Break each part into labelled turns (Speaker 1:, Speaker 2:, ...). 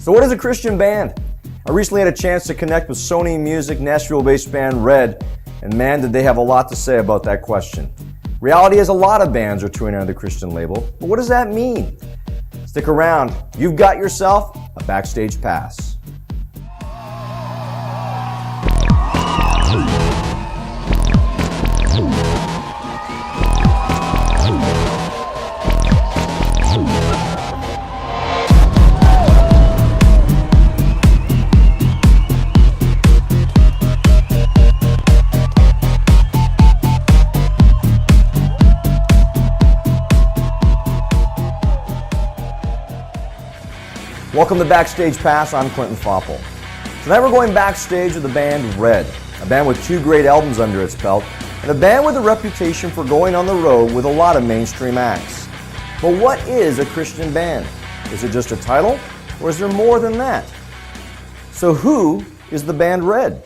Speaker 1: So what is a Christian band? I recently had a chance to connect with Sony Music Nashville-based band Red, and man, did they have a lot to say about that question. Reality is a lot of bands are touring under the Christian label, but what does that mean? Stick around, you've got yourself a backstage pass. Welcome to Backstage Pass, I'm Clinton Foppel. Tonight we're going backstage with the band Red, a band with 2 great albums under its belt, and a band with a reputation for going on the road with a lot of mainstream acts. But what is a Christian band? Is it just a title, or is there more than that? So who is the band Red?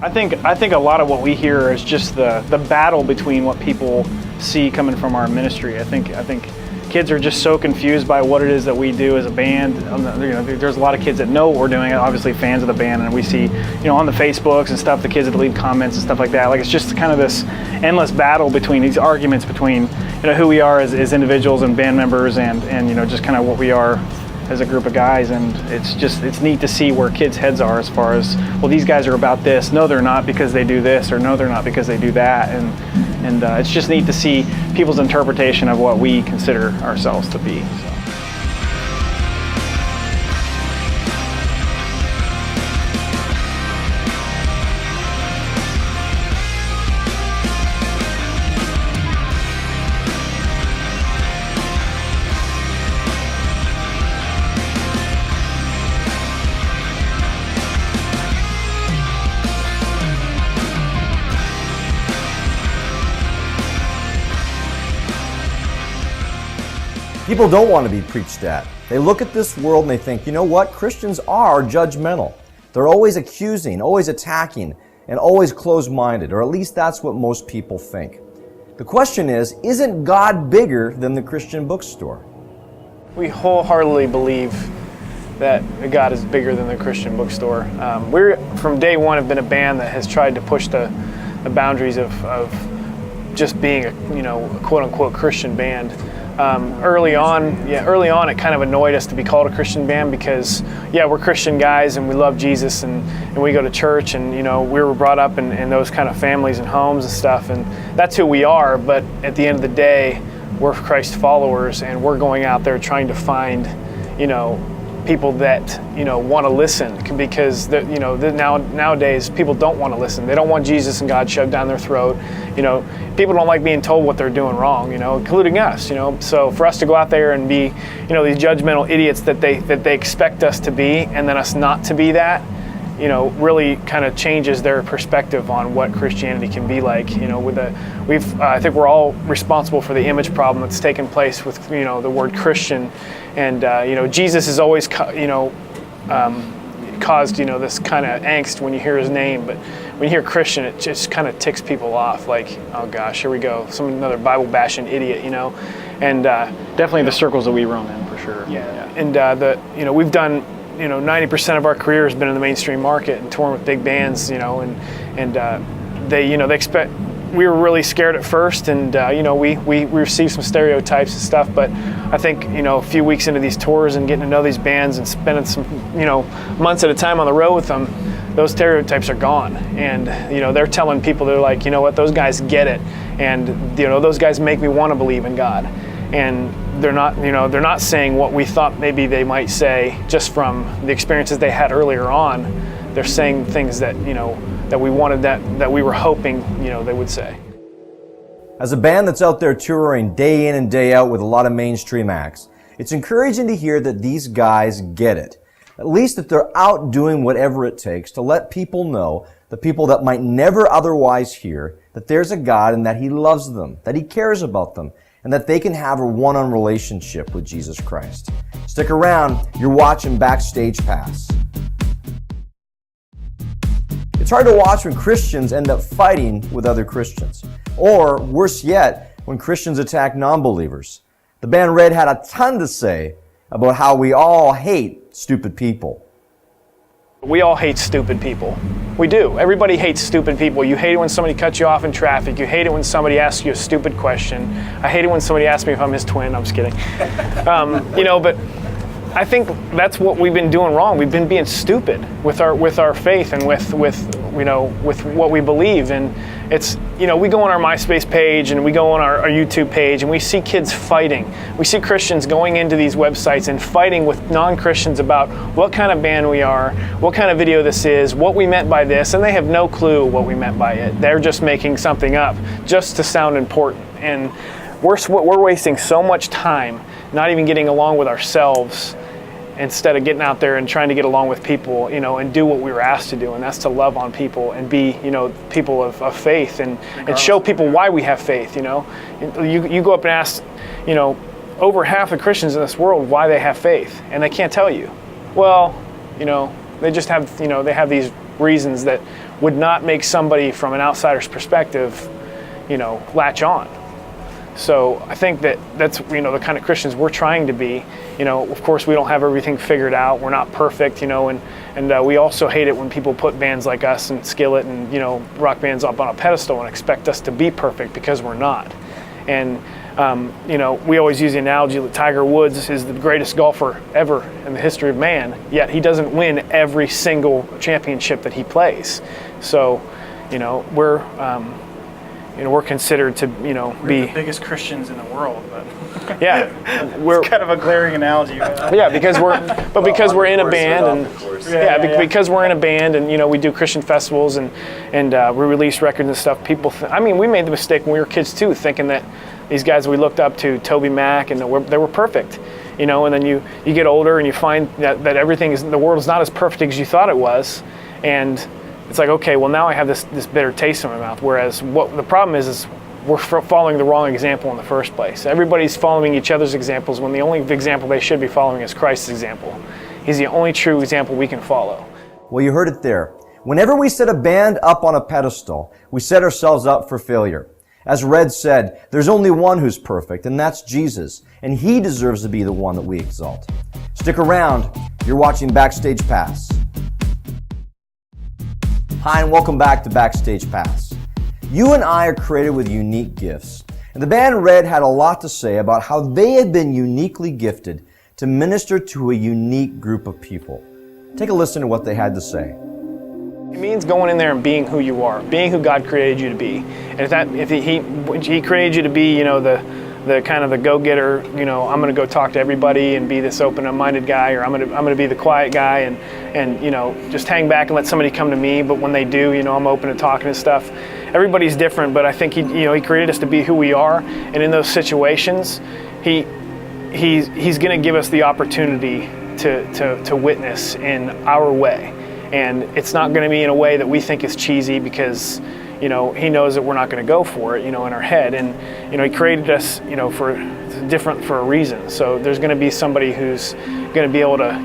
Speaker 2: I think a lot of what we hear is just the battle between what people see coming from our ministry. I think kids are just so confused by what it is that we do as a band. There's a lot of kids that know what we're doing, obviously fans of the band, and we see, on the Facebooks and stuff, the kids that leave comments and stuff like that. Like, it's just kind of this endless battle between these arguments between, who we are as individuals and band members, and just kind of what we are as a group of guys. And it's neat to see where kids' heads are as far as, well, these guys are about this. No, they're not because they do this, or no, they're not because they do that. And it's just neat to see people's interpretation of what we consider ourselves to be.
Speaker 1: People don't want to be preached at. They look at this world and they think, you know what? Christians are judgmental. They're always accusing, always attacking, and always closed-minded, or at least that's what most people think. The question is, isn't God bigger than the Christian bookstore?
Speaker 2: We wholeheartedly believe that God is bigger than the Christian bookstore. We're, from day one, have been a band that has tried to push the boundaries of just being a quote-unquote Christian band. Early on, it kind of annoyed us to be called a Christian band because, we're Christian guys and we love Jesus and we go to church, and we were brought up in those kind of families and homes and stuff, and that's who we are. But at the end of the day, we're Christ followers, and we're going out there trying to find, people that want to listen, because nowadays people don't want to listen. They don't want Jesus and God shoved down their throat. People don't like being told what they're doing wrong, including us. So for us to go out there and be these judgmental idiots that they expect us to be, and then us not to be that, really kind of changes their perspective on what Christianity can be like. I think we're all responsible for the image problem that's taken place with the word Christian, and Jesus has always caused this kind of angst when you hear his name, but when you hear Christian, it just kind of ticks people off. Like, oh gosh, here we go, another Bible bashing idiot, and definitely the circles that we roam in, for sure. And we've done. 90% of our career has been in the mainstream market and touring with big bands, they expect. We were really scared at first, and we received some stereotypes and stuff. But I think a few weeks into these tours and getting to know these bands and spending some months at a time on the road with them, those stereotypes are gone. And they're telling people, they're like, those guys get it, and those guys make me want to believe in God. And they're not saying what we thought maybe they might say just from the experiences they had earlier on. They're saying things that that we wanted, that we were hoping they would say.
Speaker 1: As a band that's out there touring day in and day out with a lot of mainstream acts, it's encouraging to hear that these guys get it. At least that they're out doing whatever it takes to let people know, the people that might never otherwise hear, that there's a God and that He loves them, that He cares about them, and that they can have a one-on-one relationship with Jesus Christ. Stick around, you're watching Backstage Pass. It's hard to watch when Christians end up fighting with other Christians. Or, worse yet, when Christians attack non-believers. The band Red had a ton to say about how we all hate stupid people.
Speaker 2: We all hate stupid people. We do. Everybody hates stupid people. You hate it when somebody cuts you off in traffic. You hate it when somebody asks you a stupid question. I hate it when somebody asks me if I'm his twin. I'm just kidding. But I think that's what we've been doing wrong. We've been being stupid with our faith and with what we believe. And it's, we go on our MySpace page and we go on our YouTube page and we see kids fighting. We see Christians going into these websites and fighting with non-Christians about what kind of band we are, what kind of video this is, what we meant by this, and they have no clue what we meant by it. They're just making something up just to sound important. And we're wasting so much time not even getting along with ourselves instead of getting out there and trying to get along with people, and do what we were asked to do, and that's to love on people and be, people of faith and show people why we have faith, You go up and ask, over half the Christians in this world why they have faith, and they can't tell you. Well, they just have, they have these reasons that would not make somebody from an outsider's perspective, latch on. So I think that's the kind of Christians we're trying to be. Of course we don't have everything figured out. We're not perfect, and we also hate it when people put bands like us and Skillet and rock bands up on a pedestal and expect us to be perfect, because we're not. And we always use the analogy that Tiger Woods is the greatest golfer ever in the history of man, yet he doesn't win every single championship that he plays. So we're considered to,
Speaker 3: we're
Speaker 2: be
Speaker 3: the biggest Christians in the world, but
Speaker 2: yeah,
Speaker 3: it's kind of a glaring analogy.
Speaker 2: Yeah, because we're in a band, and because we're in a band, and we do Christian festivals and we release records and stuff. People, we made the mistake when we were kids too, thinking that these guys we looked up to, Toby Mac, and they were perfect, and then you get older and you find that the world is not as perfect as you thought it was, and it's like, okay, well now I have this bitter taste in my mouth. Whereas what the problem is we're following the wrong example in the first place. Everybody's following each other's examples when the only example they should be following is Christ's example. He's the only true example we can follow.
Speaker 1: Well, you heard it there. Whenever we set a band up on a pedestal, we set ourselves up for failure. As Red said, there's only one who's perfect, and that's Jesus, and He deserves to be the one that we exalt. Stick around. You're watching Backstage Pass. Hi, and welcome back to Backstage Pass. You and I are created with unique gifts, and the band Red had a lot to say about how they had been uniquely gifted to minister to a unique group of people. Take a listen to what they had to say.
Speaker 2: It means going in there and being who you are, being who God created you to be. And if He created you to be, the kind of the go-getter, I'm going to go talk to everybody and be this open-minded guy, or I'm going to be the quiet guy and just hang back and let somebody come to me. But when they do, I'm open to talking and stuff. Everybody's different, but I think He created us to be who we are, and in those situations, He's going to give us the opportunity to witness in our way, and it's not going to be in a way that we think is cheesy, because He knows that we're not going to go for it, in our head. And, He created us, for a reason. So there's going to be somebody who's going to be able to,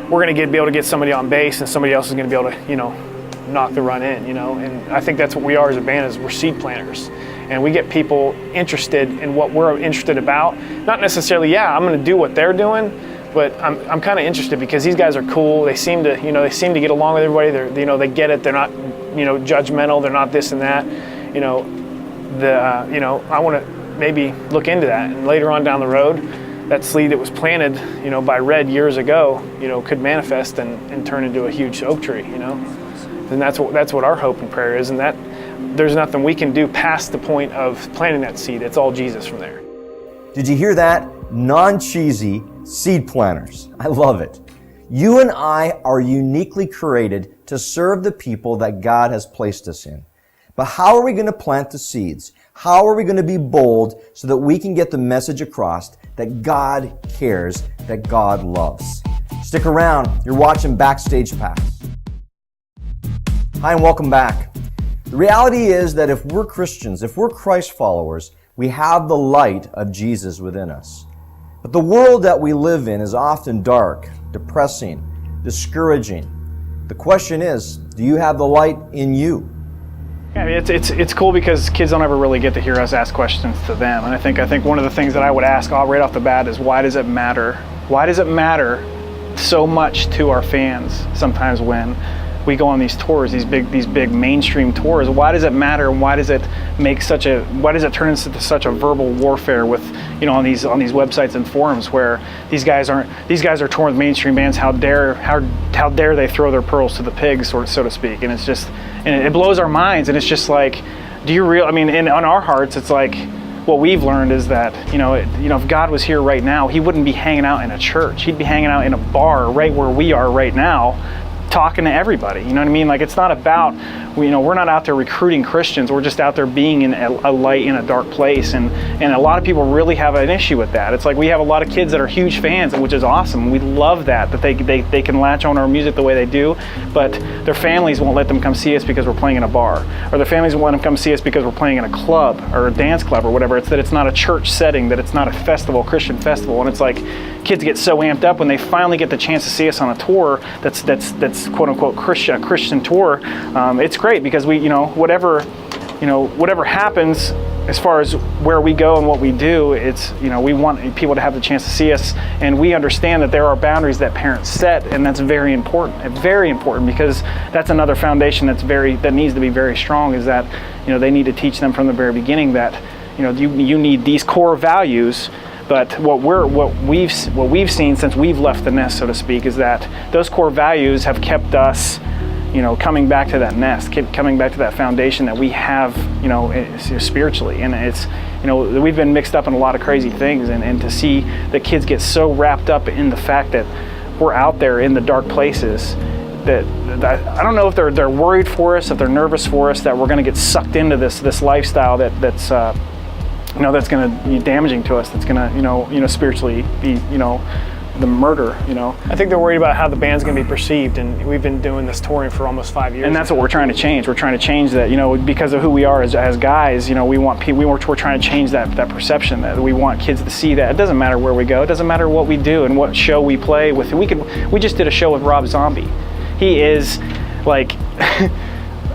Speaker 2: we're going to be able to get somebody on bass, and somebody else is going to be able to, knock the run in, And I think that's what we are as a band, is we're seed planters. And we get people interested in what we're interested about. Not necessarily, I'm going to do what they're doing, but I'm kind of interested because these guys are cool. They seem to, get along with everybody. They're, they get it. They're not, judgmental. They're not this and that. I want to maybe look into that. And later on down the road, that seed that was planted, by Red years ago, could manifest and turn into a huge oak tree, And that's what our hope and prayer is. And that there's nothing we can do past the point of planting that seed. It's all Jesus from there.
Speaker 1: Did you hear that? Non-cheesy seed planters. I love it. You and I are uniquely created to serve the people that God has placed us in. But how are we going to plant the seeds? How are we going to be bold so that we can get the message across that God cares, that God loves? Stick around. You're watching Backstage Pass. Hi, and welcome back. The reality is that if we're Christians, if we're Christ followers, we have the light of Jesus within us. But the world that we live in is often dark, depressing, discouraging. The question is, do you have the light in you?
Speaker 2: I mean, it's cool because kids don't ever really get to hear us ask questions to them, and I think one of the things that I would ask right off the bat is, why does it matter? Why does it matter so much to our fans sometimes when we go on these tours, these big mainstream tours? Why does it matter, and why does it turn into such a verbal warfare with, on these websites and forums where these guys are touring with mainstream bands? How dare they throw their pearls to the pigs, so to speak? And it's just, and it blows our minds, and it's just like, on our hearts, it's like, what we've learned is that, if God was here right now, he wouldn't be hanging out in a church. He'd be hanging out in a bar right where we are right now, talking to everybody. You know what I mean? Like, it's not about, we're not out there recruiting Christians. We're just out there being in a light in a dark place. And a lot of people really have an issue with that. It's like, we have a lot of kids that are huge fans, which is awesome. We love that they can latch on our music the way they do, but their families won't let them come see us because we're playing in a bar, or their families won't let them come see us because we're playing in a club or a dance club or whatever. It's that it's not a church setting, that it's not a festival, Christian festival. And it's like, kids get so amped up when they finally get the chance to see us on a tour that's quote unquote Christian tour. It's great because we, whatever happens as far as where we go and what we do, it's, we want people to have the chance to see us, and we understand that there are boundaries that parents set, and that's very important. Very important, because that's another foundation that needs to be very strong, is that, they need to teach them from the very beginning that, you need these core values. But what we've seen since we've left the nest, so to speak, is that those core values have kept us, coming back to that nest, coming back to that foundation that we have, spiritually. And it's, we've been mixed up in a lot of crazy things, and to see the kids get so wrapped up in the fact that we're out there in the dark places, that I don't know if they're worried for us, if they're nervous for us, that we're going to get sucked into this lifestyle that's that's going to be damaging to us, that's going to, spiritually be, the murder, I think they're worried about how the band's going to be perceived, and we've been doing this touring for almost 5 years. And that's what we're trying to change. We're trying to change that, because of who we are as guys, we're trying to change that perception, that we want kids to see that it doesn't matter where we go, it doesn't matter what we do and what show we play with. We just did a show with Rob Zombie. He is like,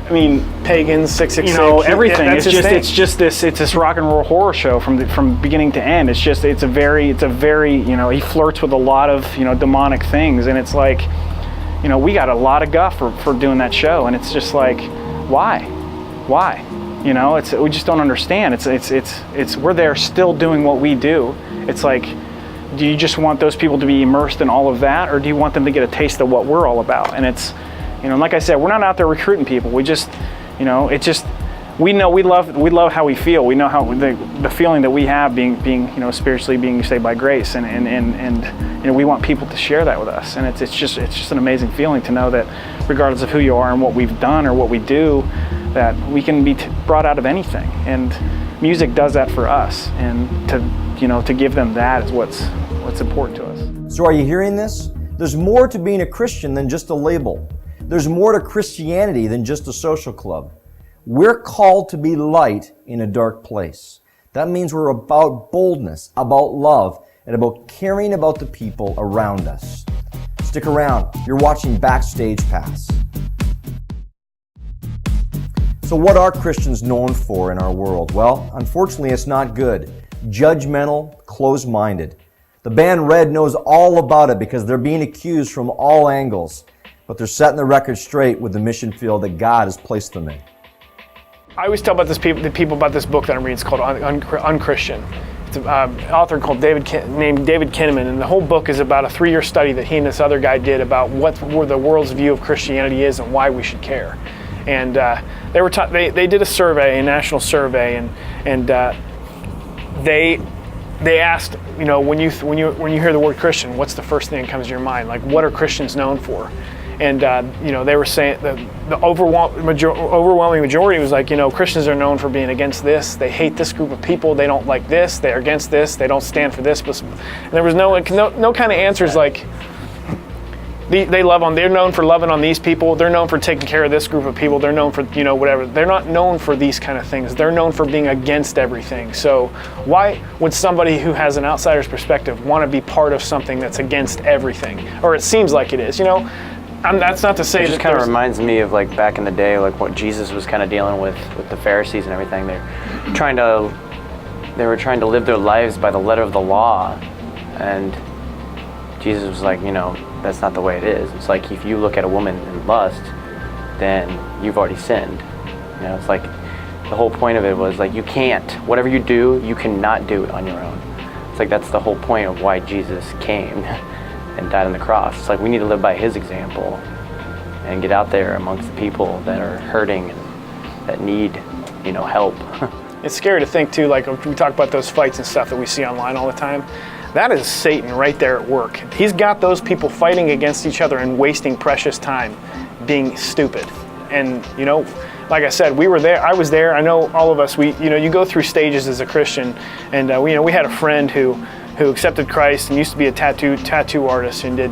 Speaker 3: Pagans, 666,
Speaker 2: everything.
Speaker 3: Yeah,
Speaker 2: it's just this rock and roll horror show from beginning to end. It's a very he flirts with a lot of demonic things, and it's like, we got a lot of guff for doing that show, and it's just like, why? We just don't understand. It's we're there still doing what we do. It's like, do you just want those people to be immersed in all of that, or do you want them to get a taste of what we're all about? And it's, like I said, we're not out there recruiting people. We just, we love how we feel. We know how the feeling that we have being spiritually being saved by grace, and we want people to share that with us. And it's just an amazing feeling to know that regardless of who you are and what we've done or what we do, that we can be brought out of anything. And music does that for us, and to give them that is what's important to us.
Speaker 1: So are you hearing this? There's more to being a Christian than just a label. There's more to Christianity than just a social club. We're called to be light in a dark place. That means we're about boldness, about love, and about caring about the people around us. Stick around. You're watching Backstage Pass. So what are Christians known for in our world? Well, unfortunately, it's not good. Judgmental, closed-minded. The band Red knows all about it because they're being accused from all angles. But they're setting the record straight with the mission field that God has placed them in.
Speaker 2: I always tell the people about this book that I'm reading. It's called Unchristian. It's an author called named David Kinnaman, and the whole book is about a 3-year study that he and this other guy did about what the world's view of Christianity is and why we should care. And they did a survey, a national survey, and they asked, when you hear the word Christian, what's the first thing that comes to your mind? Like, what are Christians known for? And they were saying the overwhelming majority was like, Christians are known for being against this. They hate this group of people. They don't like this. They're against this. They don't stand for this. And there was no kind of answers like, they're known for loving on these people. They're known for taking care of this group of people. They're known for, whatever. They're not known for these kind of things. They're known for being against everything. So why would somebody who has an outsider's perspective want to be part of something that's against everything? Or it seems like it is, That's not to say
Speaker 4: It
Speaker 2: that
Speaker 4: just kind of
Speaker 2: there's-
Speaker 4: reminds me of like back in the day, like what Jesus was kind of dealing with the Pharisees and everything. They were trying to live their lives by the letter of the law, and Jesus was like, that's not the way it is. It's like if you look at a woman in lust, then you've already sinned. It's like the whole point of it was like you can't. Whatever you do, you cannot do it on your own. It's like that's the whole point of why Jesus came and died on the cross. It's like we need to live by his example and get out there amongst the people that are hurting and that need, help.
Speaker 2: It's scary to think too, like we talk about those fights and stuff that we see online all the time. That is Satan right there at work. He's got those people fighting against each other and wasting precious time being stupid. And, like I said, we were there, I was there, I know all of us, you go through stages as a Christian, and we had a friend who accepted Christ and used to be a tattoo artist and did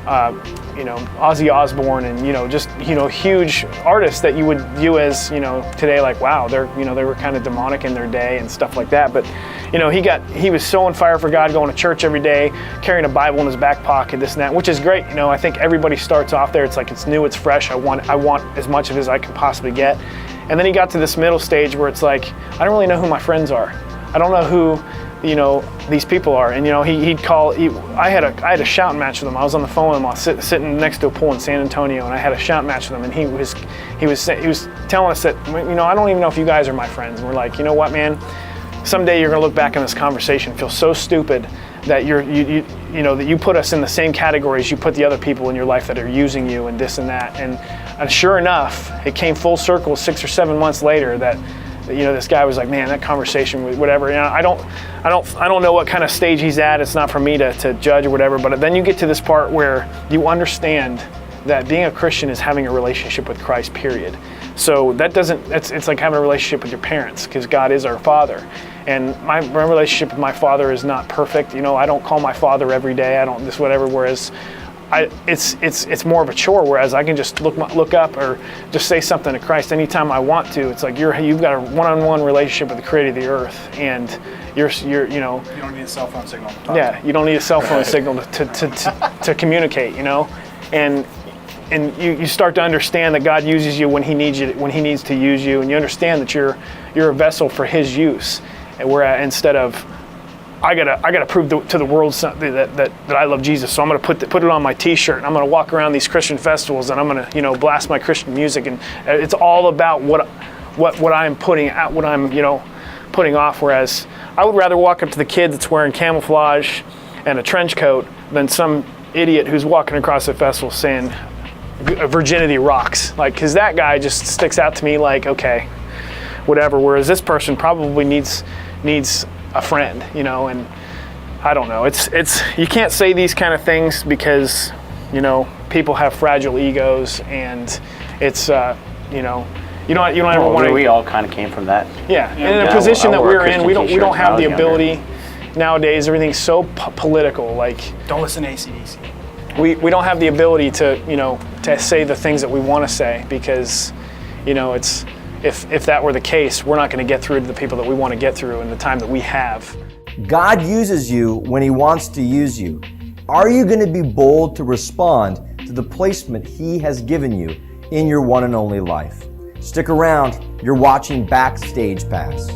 Speaker 2: Ozzy Osbourne and just huge artists that you would view as today like wow they were kind of demonic in their day and stuff like that, but he was so on fire for God, going to church every day, carrying a Bible in his back pocket, this and that, which is great. I think everybody starts off there. It's like it's new, it's fresh. I want as much of it as I can possibly get. And then he got to this middle stage where it's like I don't really know who my friends are. I don't know who these people are. And he'd call. I had a shouting match with him. I was on the phone with him. I was sitting next to a pool in San Antonio, and I had a shouting match with him. And he was telling us that I don't even know if you guys are my friends. And we're like, you know what, man? Someday you're gonna look back on this conversation and feel so stupid that that you put us in the same categories you put the other people in your life that are using you and this and that. And sure enough, it came full circle 6 or 7 months later that this guy was like, man, that conversation, whatever. I don't know what kind of stage he's at. It's not for me to judge or whatever. But then you get to this part where you understand that being a Christian is having a relationship with Christ, period. So it's like having a relationship with your parents, because God is our Father. And my relationship with my father is not perfect. I don't call my father every day. I don't this whatever. Whereas, it's more of a chore. Whereas I can just look up or just say something to Christ anytime I want to. It's like you've got a one-on-one relationship with the Creator of the earth, and you're
Speaker 3: You don't need a cell phone signal to talk to
Speaker 2: yeah, you don't need a cell phone signal to communicate. And you start to understand that God uses you when He needs to use you, and you understand that you're a vessel for His use. Where instead of I gotta prove to the world that I love Jesus, so I'm gonna put it on my T-shirt, and I'm gonna walk around these Christian festivals, and I'm gonna blast my Christian music, and it's all about what I'm putting out, what I'm putting off. Whereas I would rather walk up to the kid that's wearing camouflage and a trench coat than some idiot who's walking across the festival saying virginity rocks, because that guy just sticks out to me like, okay, whatever. Whereas this person probably needs a friend, and I don't know. It's you can't say these kind of things because people have fragile egos, and it's you don't ever want to.
Speaker 4: We all kind of came from that.
Speaker 2: Yeah, and in a position that we're in, we don't have the ability nowadays. Everything's so political. Like,
Speaker 3: Don't listen to AC/DC.
Speaker 2: we don't have the ability to say the things that we want to say, because it's. If that were the case, we're not going to get through to the people that we want to get through in the time that we have.
Speaker 1: God uses you when He wants to use you. Are you going to be bold to respond to the placement He has given you in your one and only life? Stick around. You're watching Backstage Pass.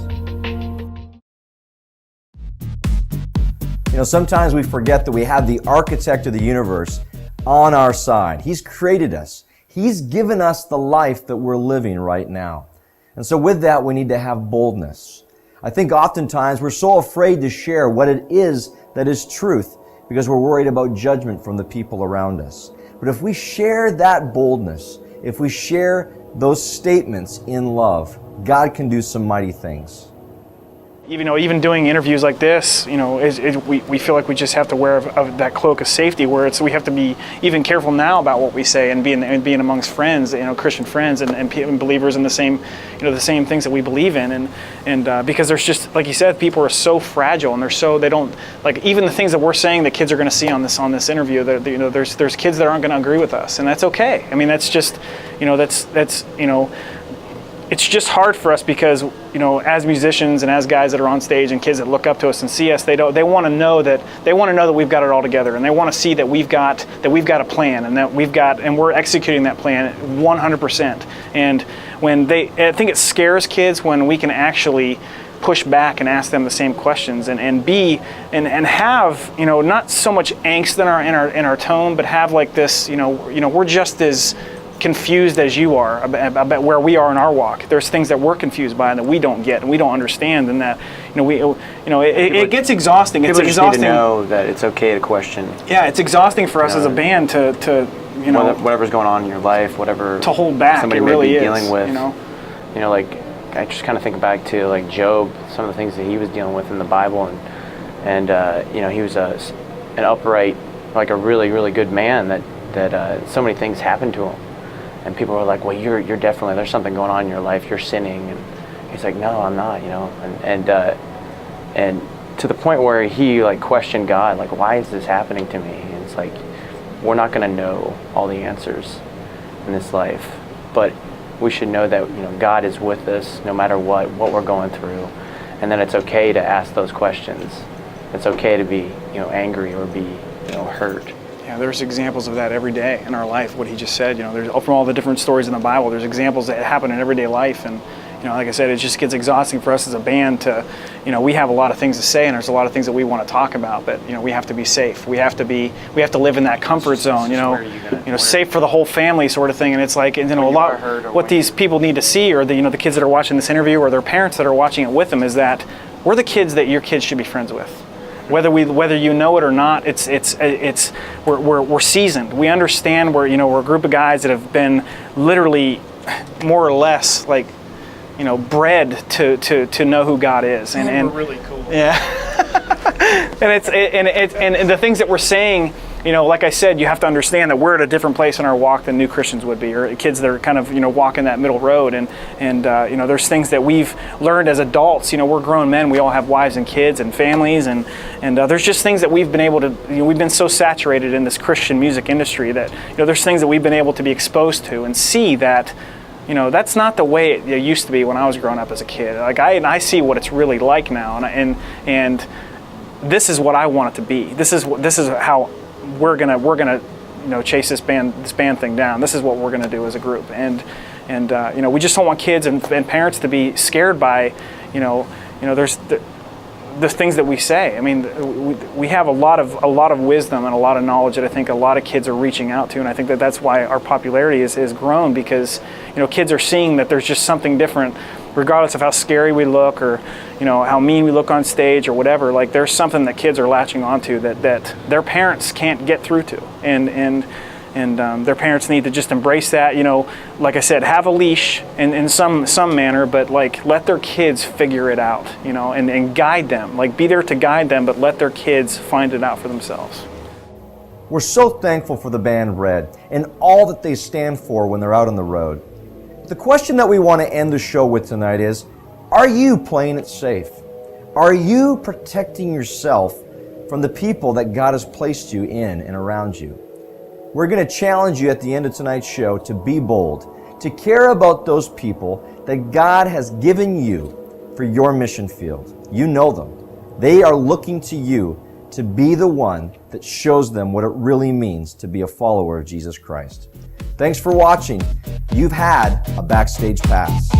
Speaker 1: Sometimes we forget that we have the architect of the universe on our side. He's created us. He's given us the life that we're living right now. And so with that, we need to have boldness. I think oftentimes we're so afraid to share what it is that is truth because we're worried about judgment from the people around us. But if we share that boldness, if we share those statements in love, God can do some mighty things.
Speaker 2: Even doing interviews like this, we feel like we just have to wear of that cloak of safety, where we have to be even careful now about what we say, and being amongst friends, Christian friends and believers in the same things that we believe in, and because there's just, like you said, people are so fragile, and they don't like even the things that we're saying that kids are going to see on this interview. There's kids that aren't going to agree with us, and that's okay. I mean, that's just, it's just hard for us because, you know, as musicians and as guys that are on stage and kids that look up to us and see us, they want to know that we've got it all together, and they want to see that we've got a plan, and that we're executing that plan 100%. And I think it scares kids when we can actually push back and ask them the same questions, and have, you know, not so much angst in our tone, but have like this, you know, we're just as confused as you are about where we are in our walk. There's things that we're confused by and that we don't get and we don't understand, and that, you know, it gets exhausting. It's exhausting.
Speaker 4: Need to know that it's okay to question.
Speaker 2: Yeah, it's exhausting for us as a band to you know,
Speaker 4: whatever's going on in your life, whatever
Speaker 2: to hold back.
Speaker 4: Somebody
Speaker 2: it
Speaker 4: may
Speaker 2: really
Speaker 4: be
Speaker 2: is,
Speaker 4: dealing with.
Speaker 2: You know,
Speaker 4: like I just kind of think back to like Job, some of the things that he was dealing with in the Bible, and you know, he was an upright, like a really, really good man that so many things happened to him. And people were like, well, you're definitely, there's something going on in your life, you're sinning. And he's like, no, I'm not, you know. And to the point where he like questioned God, like, why is this happening to me? And it's like, we're not going to know all the answers in this life, but we should know that, you know, God is with us no matter what we're going through, and then it's okay to ask those questions. It's okay to be, you know, angry or be, you know, hurt.
Speaker 2: Yeah, there's examples of that every day in our life, what he just said. You know, there's from all the different stories in the Bible, there's examples that happen in everyday life. And, you know, like I said, it just gets exhausting for us as a band to, you know, we have a lot of things to say and there's a lot of things that we want to talk about, but, you know, we have to be safe. We have to live in that comfort zone, you know, safe for the whole family sort of thing. And it's like, and, you know, a lot, what these people need to see, or the, you know, the kids that are watching this interview or their parents that are watching it with them, is that we're the kids that your kids should be friends with. Whether you know it or not, we're seasoned. We understand we're a group of guys that have been literally more or less like, you know, bred to know who God is, and
Speaker 3: we're really cool.
Speaker 2: Yeah. and the things that we're saying, you know, like I said, you have to understand that we're at a different place in our walk than new Christians would be, or kids that are kind of, you know, walking that middle road. And you know, there's things that we've learned as adults. You know, we're grown men. We all have wives and kids and families, and there's just things that we've been able to, you know, we've been so saturated in this Christian music industry that, you know, there's things that we've been able to be exposed to and see that, you know, that's not the way it used to be when I was growing up as a kid. Like I see what it's really like now, and this is what I want it to be. This is how we're gonna you know, chase this band thing down. This is what we're gonna do as a group, and you know, we just don't want kids and parents to be scared by, you know there's the things that we say. I mean, we have a lot of wisdom and a lot of knowledge that I think a lot of kids are reaching out to, and I think that that's why our popularity is grown, because, you know, kids are seeing that there's just something different, regardless of how scary we look or, you know, how mean we look on stage or whatever. Like, there's something that kids are latching onto that their parents can't get through to, and their parents need to just embrace that. You know, like I said, have a leash in some manner, but like, let their kids figure it out, you know, and guide them. Like, be there to guide them, but let their kids find it out for themselves.
Speaker 1: We're so thankful for the band Red and all that they stand for when they're out on the road. The question that we want to end the show with tonight is, are you playing it safe? Are you protecting yourself from the people that God has placed you in and around you? We're going to challenge you at the end of tonight's show to be bold, to care about those people that God has given you for your mission field. You know them. They are looking to you to be the one that shows them what it really means to be a follower of Jesus Christ. Thanks for watching. You've had a Backstage Pass.